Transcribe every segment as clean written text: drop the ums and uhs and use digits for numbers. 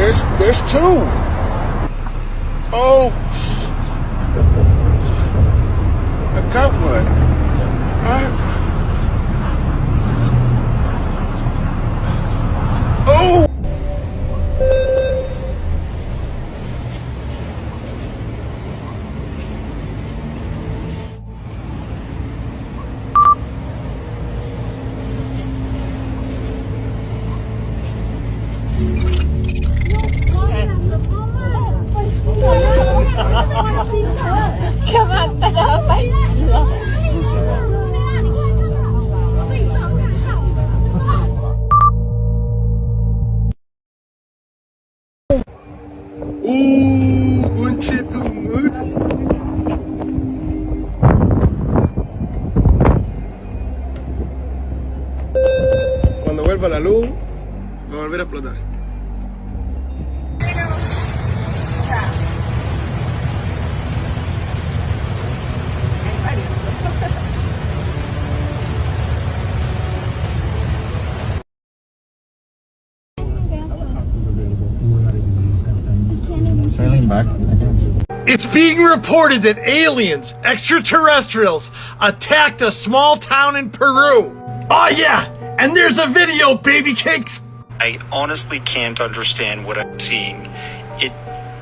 There's two. Oh, I got one. Oh. Un chito mucho. Cuando vuelva la luz, va a volver a explotar. Sailing back. It's being reported that aliens, extraterrestrials, attacked a small town in Peru. Oh yeah, and there's a video, baby cakes. I honestly can't understand what I'm seeing. It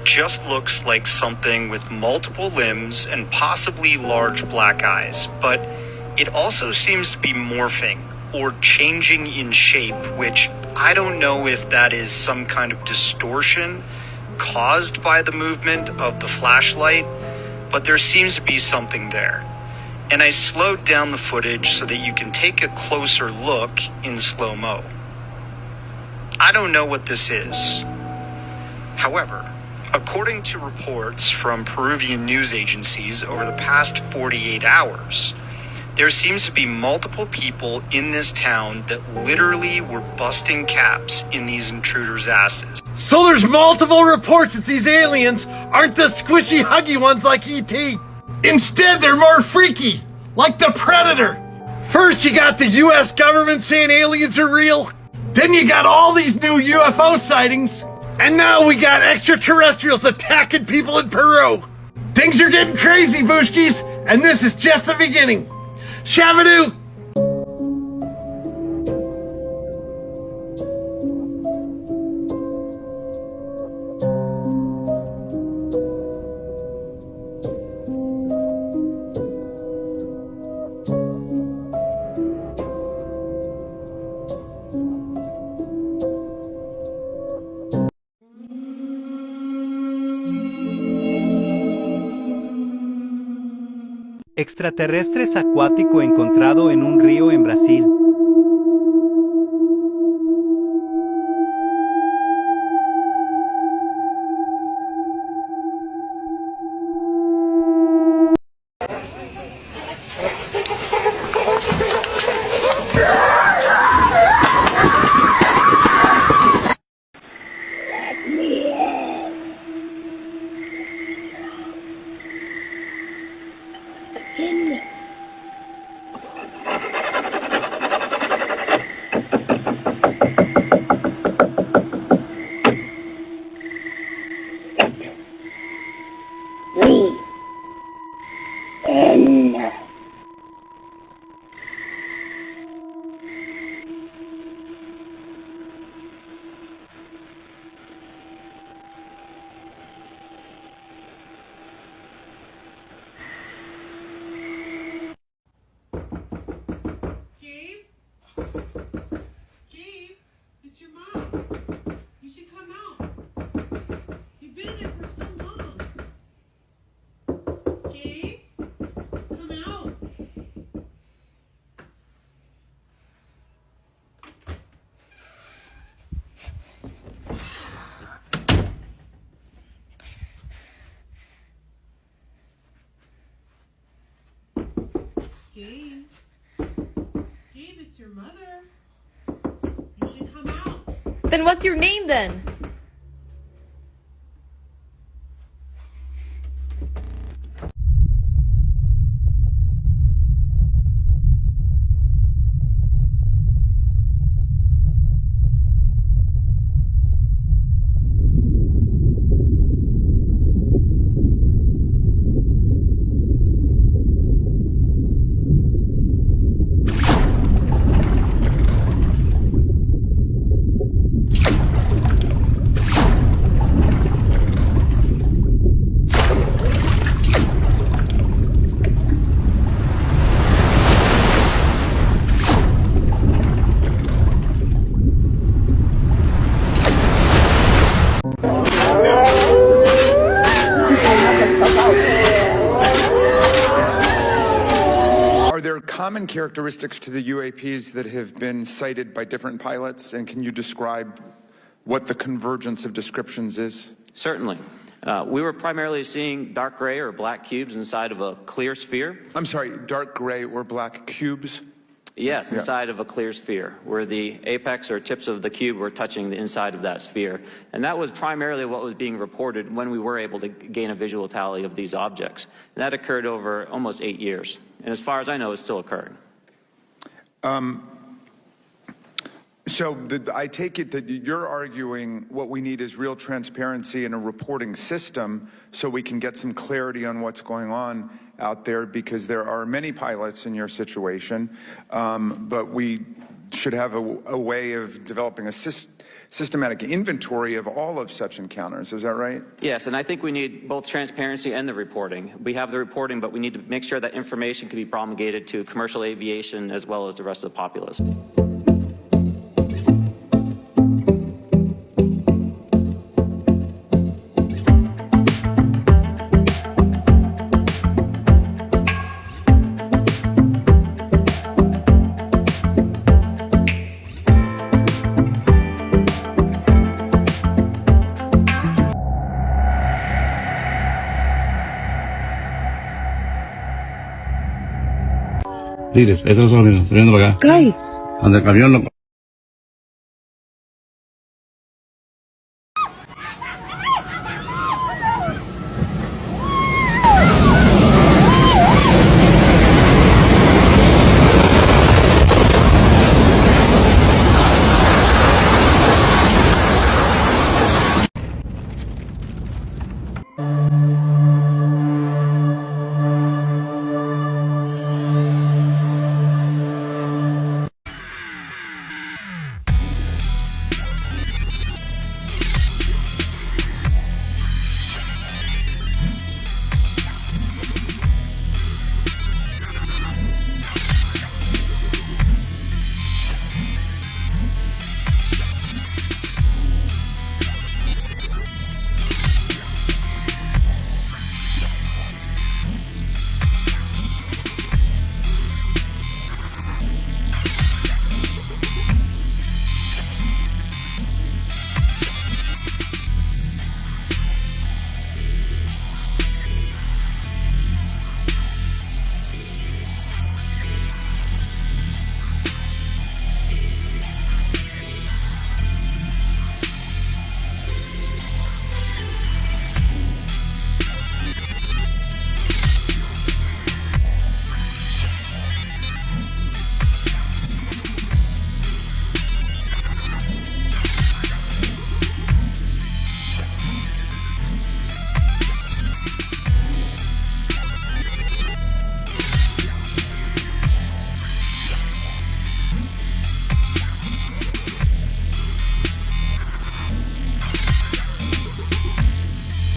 just looks like something with multiple limbs and possibly large black eyes, but it also seems to be morphing or changing in shape, which I don't know if that is some kind of distortion caused by the movement of the flashlight, but there seems to be something there. And I slowed down the footage so that you can take a closer look in slow-mo. I don't know what this is. However, according to reports from Peruvian news agencies over the past 48 hours, there seems to be multiple people in this town that literally were busting caps in these intruders' asses. So there's multiple reports that these aliens aren't the squishy huggy ones like E.T. Instead, they're more freaky, like the Predator. First you got the US government saying aliens are real, then you got all these new UFO sightings, and now we got extraterrestrials attacking people in Peru. Things are getting crazy, Bushkis, and this is just the beginning. Shabadoo! Extraterrestres acuático encontrado en un río en Brasil. Gabe, it's your mom. You should come out. You've been in there for so long. Gabe, come out. Gabe. Gabe, it's your mother. You should come out. Then what's your name then? there common characteristics to the UAPs that have been cited by different pilots? And can you describe what the convergence of descriptions is? Certainly. We were primarily seeing dark gray or black cubes inside of a clear sphere. I'm sorry, dark gray or black cubes? Yes, inside of a clear sphere, where the apex or tips of the cube were touching the inside of that sphere. And that was primarily what was being reported when we were able to gain a visual tally of these objects. And that occurred over almost 8 years. And as far as I know, it's still occurring. I take it that you're arguing what we need is real transparency in a reporting system so we can get some clarity on what's going on out there, because there are many pilots in your situation, but we should have a way of developing a systematic inventory of all of such encounters. Is that right? Yes, and I think we need both transparency and the reporting. We have the reporting, but we need to make sure that information can be promulgated to commercial aviation as well as the rest of the populace. Diles, eso lo estamos viendo, viendo para acá. ¿Qué hay? Donde el camión lo...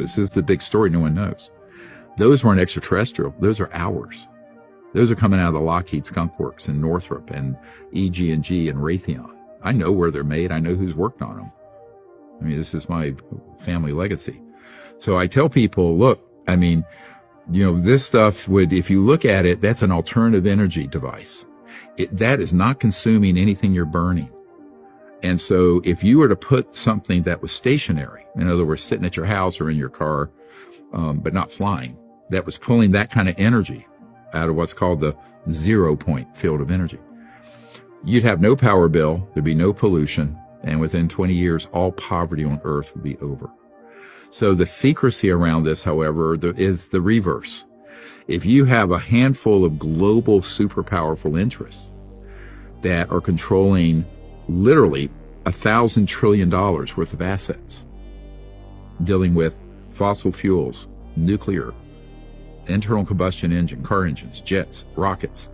This is the big story no one knows. Those weren't extraterrestrial. Those are ours. Those are coming out of the Lockheed Skunk Works in Northrop and EG&G and Raytheon. I know where they're made. I know who's worked on them. I mean, this is my family legacy. So I tell people, look, I mean, you know, this stuff would, if you look at it, that's an alternative energy device. That is not consuming anything you're burning. And so if you were to put something that was stationary, in other words, sitting at your house or in your car, but not flying, that was pulling that kind of energy out of what's called the 0 point field of energy, you'd have no power bill, there'd be no pollution, and within 20 years, all poverty on Earth would be over. So the secrecy around this, however, is the reverse. If you have a handful of global super powerful interests that are controlling literally $1,000 trillion worth of assets, dealing with fossil fuels, nuclear, internal combustion engine, car engines, jets, rockets,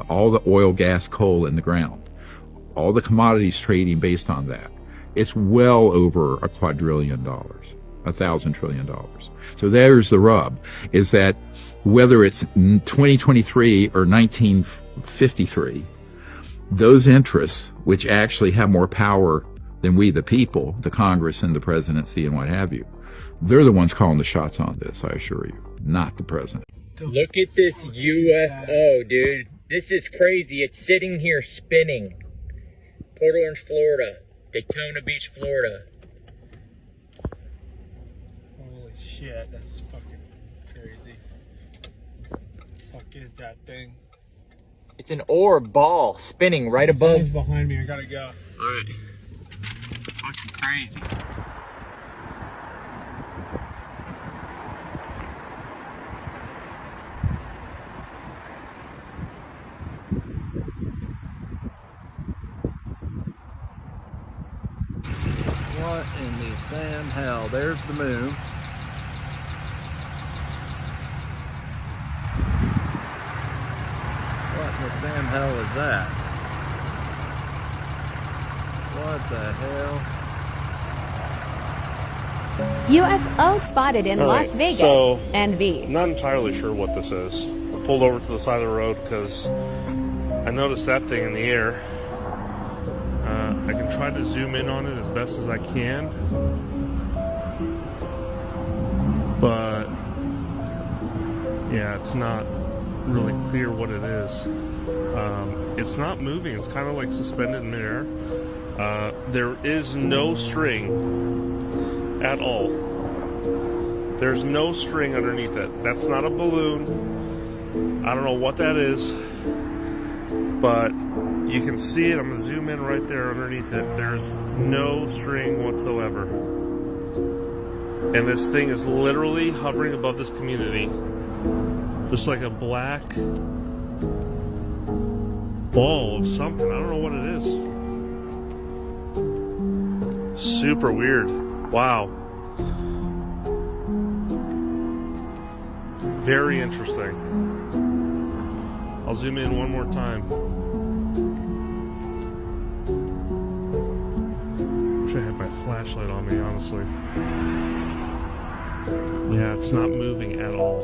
all the oil, gas, coal in the ground, all the commodities trading based on that, it's well over $1 quadrillion, $1,000 trillion. So there's the rub, is that whether it's 2023 or 1953, those interests, which actually have more power than we, the people, the Congress and the presidency and what have you, they're the ones calling the shots on this, I assure you, not the president. Look at this UFO, dude. This is crazy. It's sitting here spinning. Port Orange, Florida. Daytona Beach, Florida. Holy shit, that's fucking crazy. Fuck is that thing? It's an orb ball spinning right Someone's above. behind me, I gotta go. Alright. Fucking crazy. What in the Sam hell? There's the moon. What in the Sam hell is that? What the hell? UFO spotted in All Las right, Vegas. so, NV. I'm not entirely sure what this is. I pulled over to the side of the road because I noticed that thing in the air. I can try to zoom in on it as best as I can, but yeah, it's not really clear what it is. It's not moving. It's kind of like suspended in midair. There is no string at all. There's no string underneath it. That's not a balloon. I don't know what that is, but you can see it. I'm going to zoom in right there underneath it. There's no string whatsoever. And this thing is literally hovering above this community. Just like a black ball of something. I don't know what it is. Super weird. Wow. Very interesting. I'll zoom in one more time. Wish I had my flashlight on me, honestly. Yeah, it's not moving at all.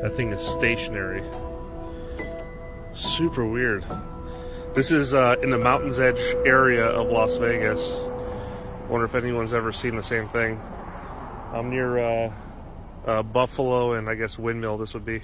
That thing is stationary. Super weird. This is in the Mountain's Edge area of Las Vegas. Wonder if anyone's ever seen the same thing. I'm near Buffalo and I guess Windmill this would be.